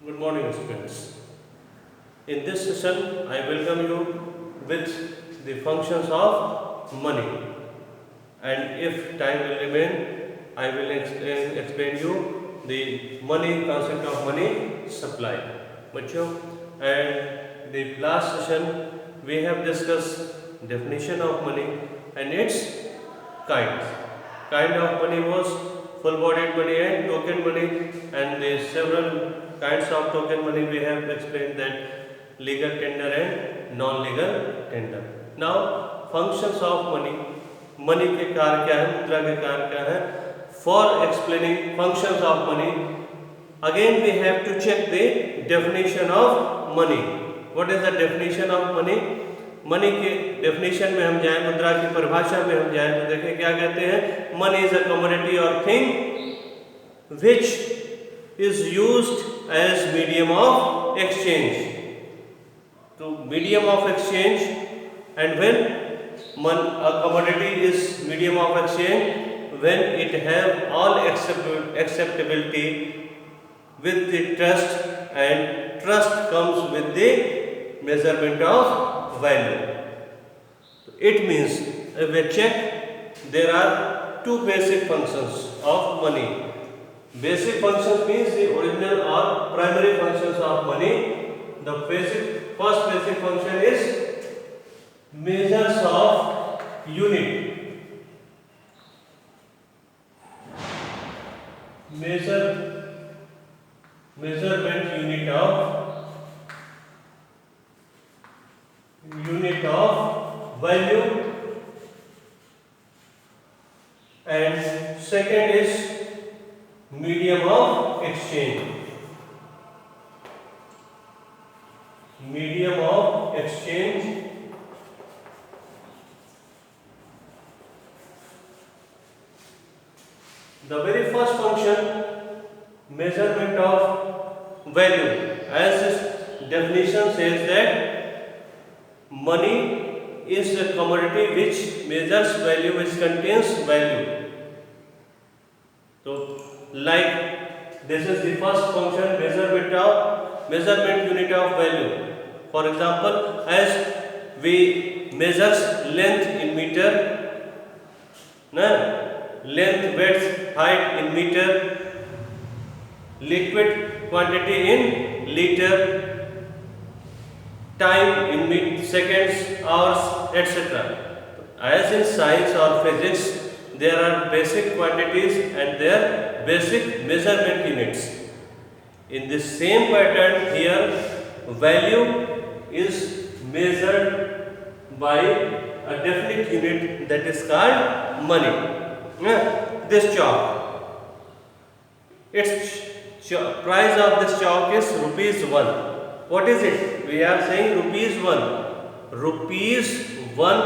Good morning, students. In this session, I welcome you with the functions of money. And if time will remain, I will explain you the money concept of money supply. बच्चों, and the last session we have discussed definition of money and its kinds. Kind of money was full-bodied money and token money, and the several kinds of token money we have explained that legal tender and non-legal tender. Now functions of money. Money के कार्य क्या है, मुद्रा के कार्य क्या है. For explaining functions of money, again we have to check the definition of money. What is the definition of money? Money के डेफिनेशन में हम जाएं, मुद्रा की परिभाषा में हम जाएं तो देखें क्या कहते हैं. Money is a commodity or thing which is used as medium of exchange. तो medium of exchange, and when a commodity is medium of exchange when it have all acceptability with the trust, and trust comes with the measurement of value. It means if we check, there are two basic functions of money. Basic functions means the original or primary functions of money. The first basic function is measures of unit. Measurement unit of value, and second is medium of exchange. Medium of exchange. The very first function, measurement of value, as this definition says that money is a commodity which measures value, which contains value. So, like this is the first function, measurement unit of value. For example, as we measures length in meter, length, width, height in meter, liquid quantity in liter, time in seconds, hours, etc. As in science or physics, there are basic quantities and their basic measurement units. In the same pattern here, value is measured by a definite unit that is called money. This chalk, its price of this chalk is ₹1. What is it? We are saying ₹1. ₹1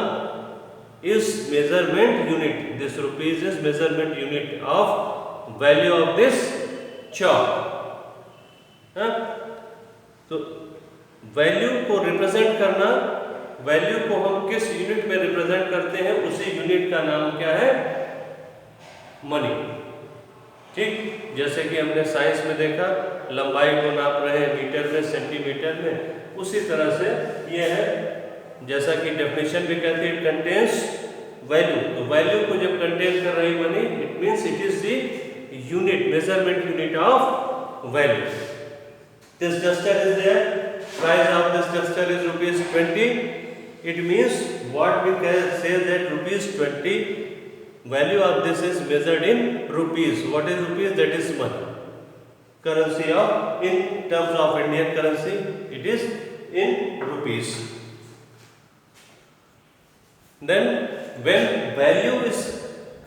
is measurement unit. This rupees is measurement unit of value of this chalk. तो value को represent करना, value को हम किस unit में represent करते हैं, उसी यूनिट का नाम क्या है? मनी. ठीक, जैसे कि हमने साइंस में देखा, लंबाई को नाप रहे हैं मीटर में, सेंटीमीटर में, उसी तरह से ये है. जैसा कि डेफिनेशन भी कहती है, इट कंटेन्स वैल्यू. तो वैल्यू को जब कंटेन कर रही money, it means it is the unit, measurement unit of value. This duster is there, price of this duster is ₹20. It means what we can say that ₹20. Value of this is measured in rupees. What is rupees? That is money. Currency of, in terms of Indian currency, it is in rupees. Then when value is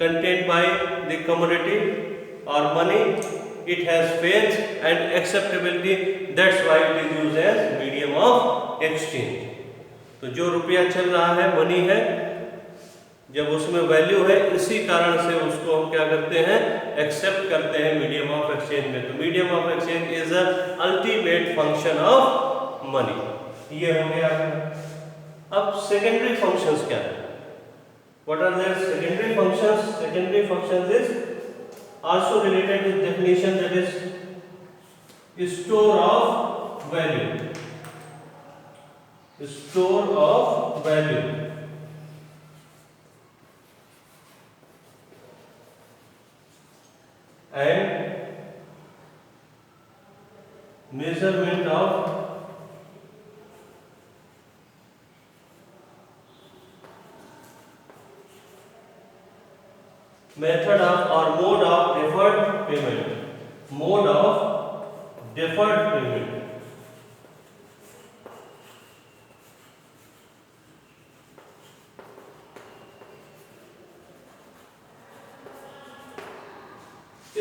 contained by the commodity or money, it has faith and acceptability. That's why it is used as medium of exchange. तो जो रुपया चल रहा है, money है, जब उसमें value है, इसी कारण से उसको हम क्या करते हैं? एक्सेप्ट करते हैं मीडियम ऑफ एक्सचेंज में. तो medium of exchange is a ultimate function of money. ये हो गया. अब सेकेंडरी फंक्शंस क्या है? What are their secondary functions? Secondary functions is also related with definition, that is Store of value. Store of value. And measurement of method of or mode of deferred payment. Mode of deferred payment.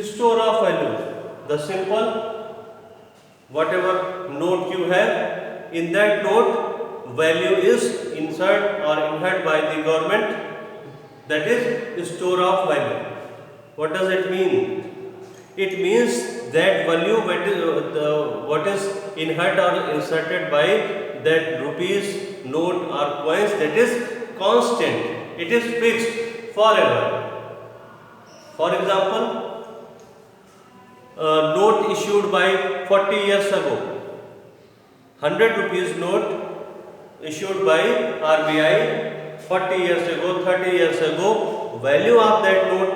Store of value. The simple, whatever note you have, in that note value is insert or inherit by the government. That is store of value. What does it mean? It means that value what is inherit or inserted by that rupees note or coins, that is constant. It is fixed forever. For example, note issued by 40 years ago, 100 rupees note issued by RBI 40 years ago, 30 years ago, value of that note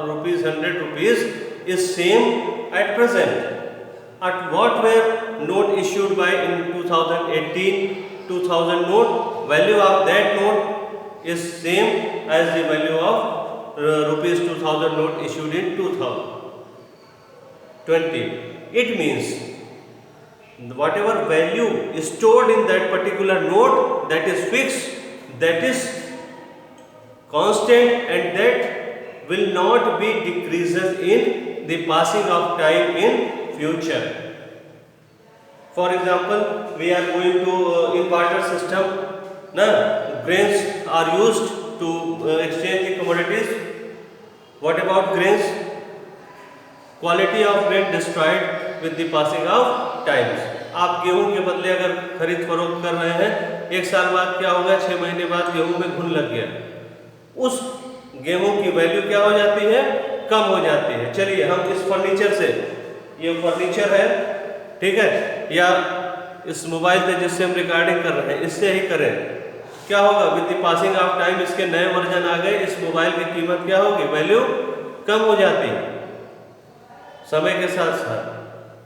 rupees 100 rupees is same at present. At what were note issued by in 2018, 2000 note, value of that note is same as the value of rupees 2000 note issued in 2020. It means whatever value is stored in that particular note, that is fixed, that is constant, and that will not be decreases in the passing of time in future. For example, we are going to in barter system, grains are used to exchange the commodities. What about grains? Quality of grain destroyed with the passing of times. आप गेहूं के बदले अगर खरीद फरोख्त कर रहे हैं, एक साल बाद क्या होगा, 6 महीने बाद गेहूं में घुन लग गया, उस गेहूं की वैल्यू क्या हो जाती है, कम हो जाती है. चलिए हम इस फर्नीचर से, ये फर्नीचर है, ठीक है, या इस मोबाइल से जिससे हम रिकॉर्डिंग कर रहे हैं, इससे ही करें, क्या होगा, with the passing of time इसके नए वर्जन आ गए, इस मोबाइल की कीमत क्या होगी, वैल्यू कम हो जाती है समय के साथ साथ.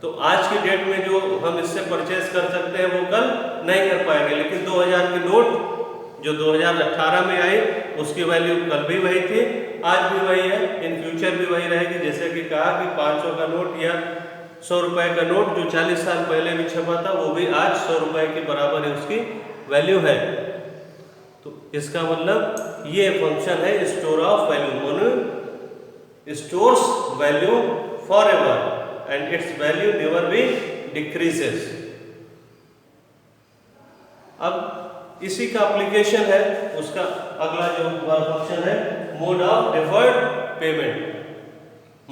तो आज की डेट में जो हम इससे परचेज कर सकते हैं वो कल नहीं कर पाएंगे, लेकिन 2000 की नोट जो 2018 में आई उसकी वैल्यू कल भी वही थी, आज भी वही है, इन फ्यूचर भी वही रहेगी. जैसे कि कहा कि 500 का नोट या 100 रुपए का नोट जो 40 साल पहले भी छपा था वो भी आज 100 रुपए के बराबर है, उसकी वैल्यू है. तो इसका मतलब ये फंक्शन है store of value. Money stores value forever and its value never be decreases. अब इसी का एप्लीकेशन है, उसका अगला जो फंक्शन है mode of deferred payment.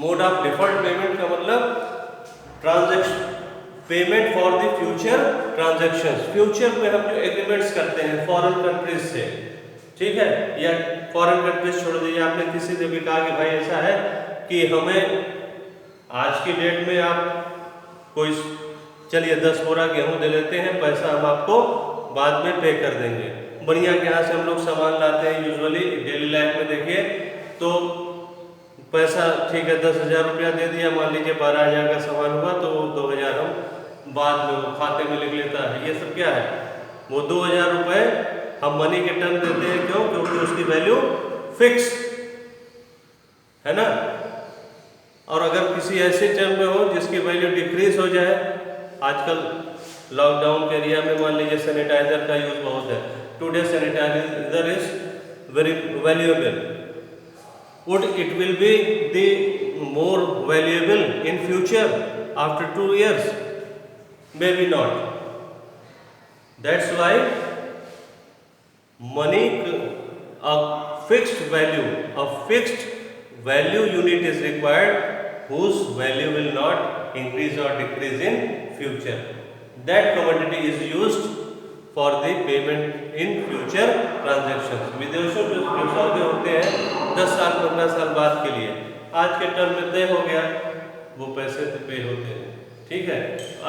Mode of deferred payment का मतलब transaction payment for the future transactions. Future में हम जो एग्रीमेंट्स करते हैं फॉरेन कंट्रीज से, ठीक है, या फॉरेन कंट्रीज छोड़ दीजिए, आपने किसी से भी कहा कि भाई ऐसा है कि हमें आज की डेट में आप कोई, चलिए 10 बोरा गेहूं दे देते हैं, पैसा हम आपको बाद में पे कर देंगे. बढ़िया के यहाँ से हम लोग सामान लाते हैं, यूजुअली डेली लाइफ में देखिए तो पैसा ठीक है 10,000 रुपया दे दिया, मान लीजिए 12,000 का सामान हुआ तो वो 2,000 हम बाद में वो खाते में लिख लेता है. ये सब क्या है, वो 2,000 रुपये हम मनी के टर्म देते हैं, क्यों, क्योंकि उसकी वैल्यू फिक्स है ना. और अगर किसी ऐसे टर्म में हो जिसकी वैल्यू डिक्रीज हो जाए, आजकल लॉकडाउन के एरिया में मान लीजिए सैनिटाइजर का यूज बहुत है, today sanitiser is very valuable, would it will be the more valuable in future after 2 years? Maybe not. That's why money, a fixed value unit is required whose value will not increase or decrease in future. That commodity is used for the payment in future transactions. विदेशों में जो सौदे होते हैं 10 साल 15 साल बाद के लिए, आज के टर्म में तय हो गया, वो पैसे तो पे होते हैं, ठीक है।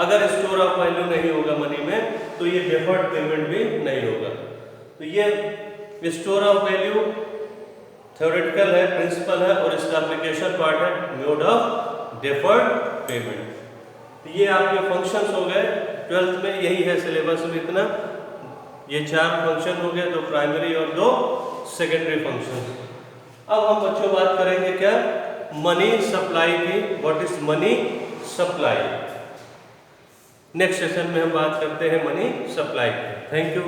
अगर स्टोर ऑफ वैल्यू नहीं होगा मनी में तो ये डिफर्ड पेमेंट भी नहीं होगा। तो ये स्टोर ऑफ वैल्यू थ्योरेटिकल है, प्रिंसिपल है, और इसका एप्लीकेशन पार्ट है मोड ऑफ डिफर्ड पेमेंट। ये आपके फंक्शंस हो गए 12th में, यही है सिलेबस में इतना। ये 4 फंक्शन हो गए, 2 प्राइमरी और 2 सेकेंडरी फंक्शन। अब हम बच्चों बात करेंगे क्या, मनी सप्लाई की। What is money supply. Next session में हम बात करते हैं मनी सप्लाई की। Thank you.